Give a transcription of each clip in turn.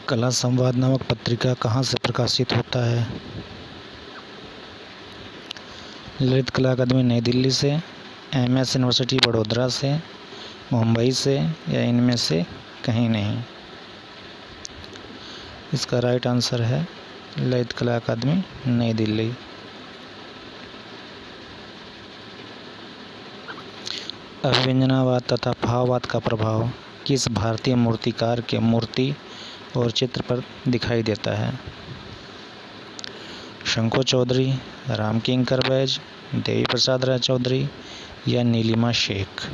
कला संवाद नामक पत्रिका कहाँ से प्रकाशित होता है? ललित कला अकादमी नई दिल्ली से, एमएस यूनिवर्सिटी बड़ौदा से, मुंबई से या इनमें से कहीं नहीं। इसका राइट आंसर है ललित कला अकादमी नई दिल्ली। अभिव्यंजनावाद तथा भाववाद का प्रभाव किस भारतीय मूर्तिकार के मूर्ति और चित्र पर दिखाई देता है? शंको चौधरी, रामकिंकर बैज, देवी प्रसाद राय चौधरी या नीलिमा शेख?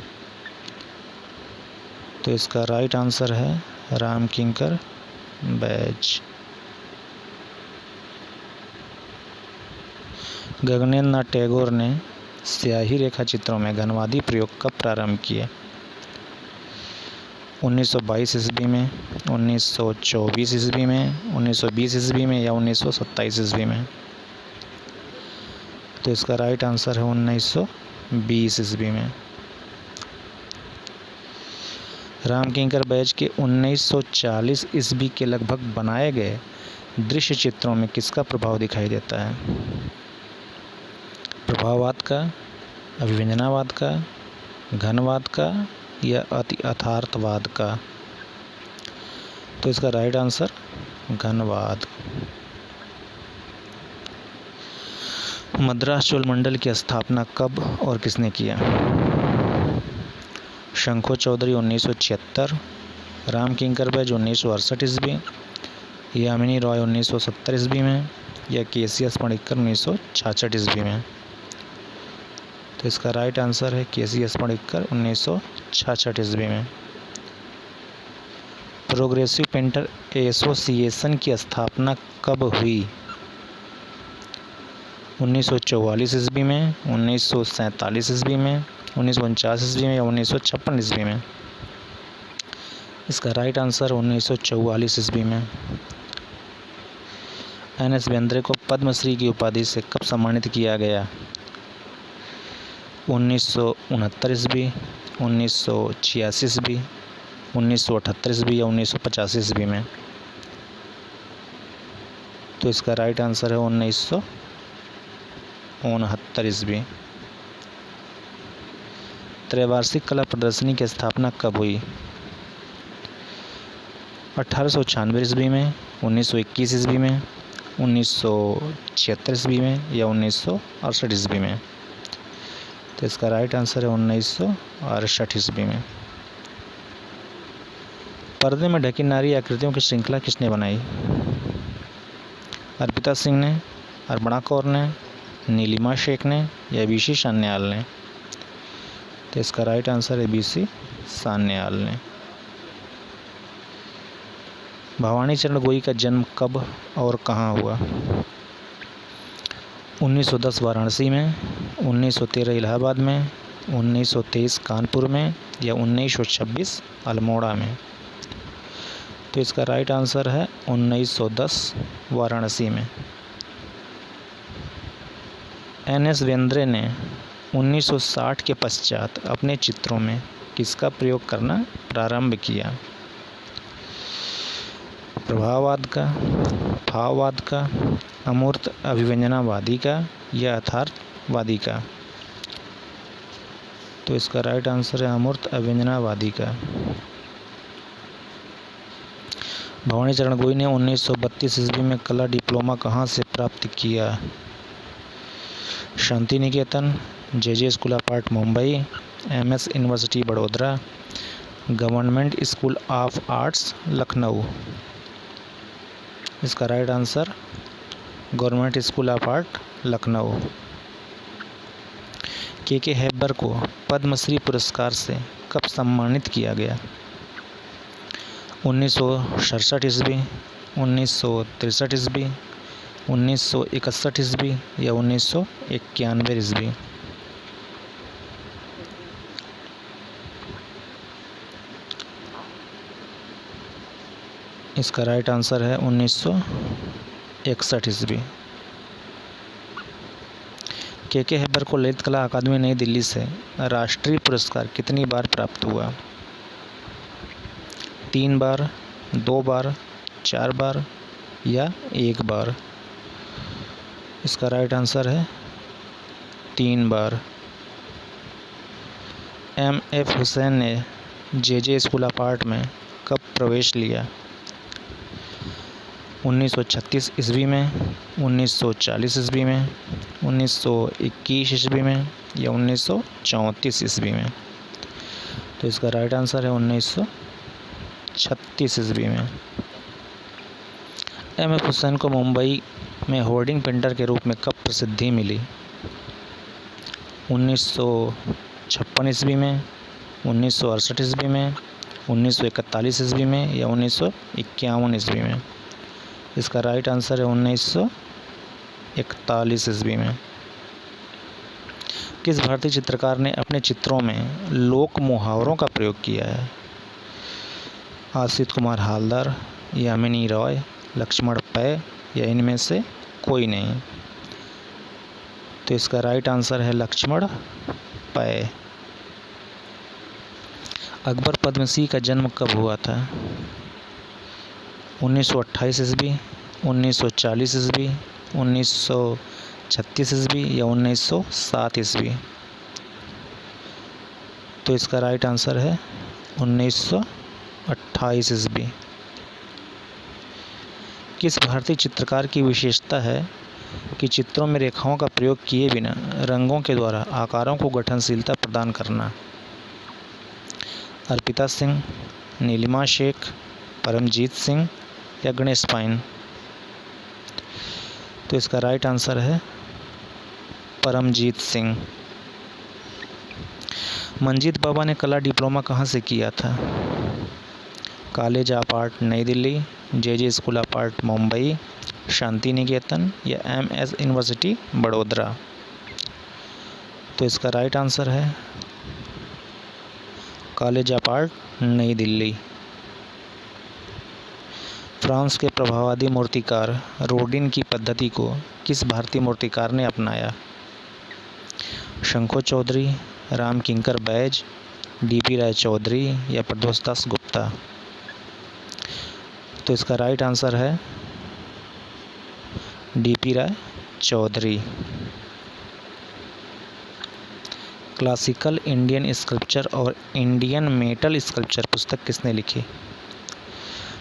तो इसका राइट आंसर है रामकिंकर बैज। गगनेंद्र नाथ टैगोर ने स्याही रेखा चित्रों में घनवादी प्रयोग कब प्रारंभ किए? 1922 ईस्वी में, 1924 ईस्वी में, 1920 ईस्वी में या 1927 ईस्वी में? तो इसका राइट आंसर है 1920 ईस्वी में। रामकिंकर बैज के 1940 ईस्वी के लगभग बनाए गए दृश्य चित्रों में किसका प्रभाव दिखाई देता है? प्रभाववाद का, अभिव्यंजनावाद का, घनवाद का या अति यथार्थवाद का? तो इसका राइट आंसर घनवाद। मद्रास चोल मंडल की स्थापना कब और किसने किया? शंको चौधरी 1976, रामकिंकर बैज 1968 ईस्वी, यामिनी रॉय 1970 ईस्वी में या केसीएस पणिक्कर 1966 ईस्वी में? तो इसका राइट आंसर है केसीएस पणिक्कर 1966 ईस्वी में। प्रोग्रेसिव पेंटर एसोसिएशन की स्थापना कब हुई? 1944 ईस्वी में, 1947 ईस्वी में, 1949 ईस्वी में या 1956 ईस्वी में? इसका राइट आंसर 1944 ईस्वी में। एन.एस. बेंद्रे को पद्मश्री की उपाधि से कब सम्मानित किया गया? 1969 ईस्वी, 1986 ईस्वी, 1978 ईस्वी या 1985 ईस्वी में? तो इसका राइट आंसर है 1969 ईस्वी। त्रैवार्षिक कला प्रदर्शनी की स्थापना कब हुई? 1896 ईस्वी में, 1921 ईस्वी में, 1976 ईस्वी में या 1968 ईस्वी में? तो इसका राइट आंसर है 1968 ईस्वी में। पर्दे में ढकी नारी आकृतियों की श्रृंखला किसने बनाई? अर्पिता सिंह ने, अर्पणा कौर ने, नीलिमा शेख ने या बीसी सान्याल ने? तो इसका राइट आंसर है बीसी सान्याल ने। भवानी चरण गोई का जन्म कब और कहाँ हुआ? 1910 वाराणसी में, 1913 इलाहाबाद में, 1923 कानपुर में या 1926 अल्मोड़ा में? तो इसका राइट आंसर है 1910 वाराणसी में। एन.एस. बेंद्रे ने 1960 के पश्चात अपने चित्रों में किसका प्रयोग करना प्रारंभ किया? प्रभाववाद का, भाववाद का, अमूर्त अभिव्यंजनावादी का या यथार्थवादी का? तो इसका राइट आंसर है अमूर्त अभिव्यंजनावादी का। भवानी चरण गोई ने 1932 ईस्वी में कला डिप्लोमा कहाँ से प्राप्त किया? Shanti Niketan, J school of art Mumbai, MS university Baroda, government school of arts Lucknow? इसका right answer government school of art Lucknow. के हैबर को पद्मश्री पुरस्कार से कब सम्मानित किया गया? 1967 ईस्वी, 1963 ईस्वी, 1961 ईस्वी या 1991 ईस्वी? इसका राइट आंसर है 1961 ईस्वी। के हैबर को ललित कला अकादमी नई दिल्ली से राष्ट्रीय पुरस्कार कितनी बार प्राप्त हुआ? 3 बार, 2 बार, 4 बार या 1 बार? इसका राइट आंसर है 3 बार। M.F. हुसैन ने J.J. स्कूल ऑफ आर्ट में कब प्रवेश लिया? 1936 ईस्वी में, 1940 ईस्वी में, 1921 ईस्वी में या 1934 ईस्वी में? तो इसका राइट आंसर है 1936 ईस्वी में। M.F. हुसैन को मुंबई में होर्डिंग पेंटर के रूप में कब प्रसिद्धि मिली? 1956 ईस्वी में, 1968 ईस्वी में, 1941 ईस्वी में या 1951 ईस्वी में? इसका राइट आंसर है 1941 ईस्वी में। किस भारतीय चित्रकार ने अपने चित्रों में लोक मुहावरों का प्रयोग किया है? आसित कुमार हालदार, यामिनी रॉय, लक्ष्मण पै या इनमें से कोई नहीं? तो इसका राइट आंसर है लक्ष्मण पै। अकबर पद्मश्री का जन्म कब हुआ था? 1928 ईस्वी, 1940 ईस्वी, 1936 ईस्वी या 1907 ईस्वी? तो इसका राइट आंसर है 1928 ईस्वी। किस भारतीय चित्रकार की विशेषता है कि चित्रों में रेखाओं का प्रयोग किए बिना रंगों के द्वारा आकारों को गठनशीलता प्रदान करना? अर्पिता सिंह, नीलिमा शेख, परमजीत सिंह या गणेश पाइन? तो इसका राइट आंसर है परमजीत सिंह। मंजीत बाबा ने कला डिप्लोमा कहाँ से किया था? College of art New Delhi, J.J. School of art Mumbai, Shanti Niketan या MS यूनिवर्सिटी बड़ोदरा? तो इसका राइट आंसर है college of art New Delhi. France के प्रभाववादी मूर्तिकार रोडिन की पद्धति को किस भारतीय मूर्तिकार ने अपनाया? शंखो चौधरी, राम किंकर बैज, D.P. राय चौधरी या प्रदोष दास गुप्ता? तो इसका राइट आंसर है D.P. राय चौधरी। क्लासिकल इंडियन स्कल्पचर और इंडियन मेटल स्कल्पचर पुस्तक किसने लिखी?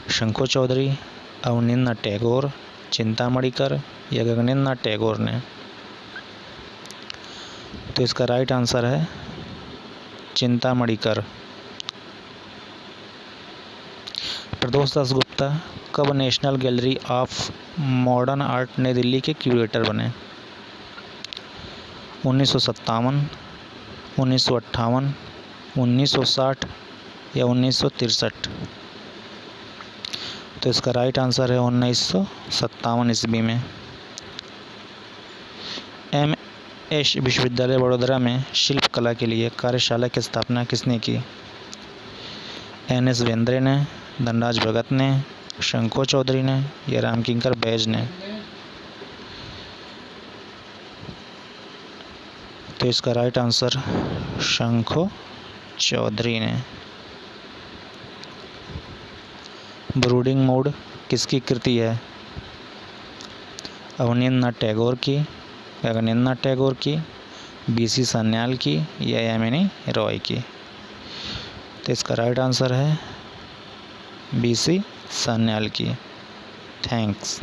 शंखो चौधरी, अवनींद्रनाथ टैगोर, चिंतामणिकर या गगनेंद्रनाथ टैगोर ने? तो इसका राइट आंसर है चिंतामणिकर। प्रदोष दास गुप्ता कब national gallery of modern art New Delhi के क्यूरेटर बने? 1957, 1958, 1960 या 1963? तो इसका राइट आंसर है 1957 ईस्वी में। MS विश्वविद्यालय बड़ोदरा में शिल्प कला के लिए कार्यशाला की स्थापना किसने की? NS वेंद्रे ने, धनराज भगत ने, शंखो चौधरी ने या रामकिंकर बैज ने? तो इसका राइट आंसर शंखो चौधरी ने। ब्रूडिंग मोड किसकी कृति है? अवनींद्रनाथ टैगोर की, गगनेंद्रनाथ टैगोर की, B.C. सान्याल की या यामिनी रॉय की? तो इसका राइट आंसर है B.C. सान्याल की। थैंक्स।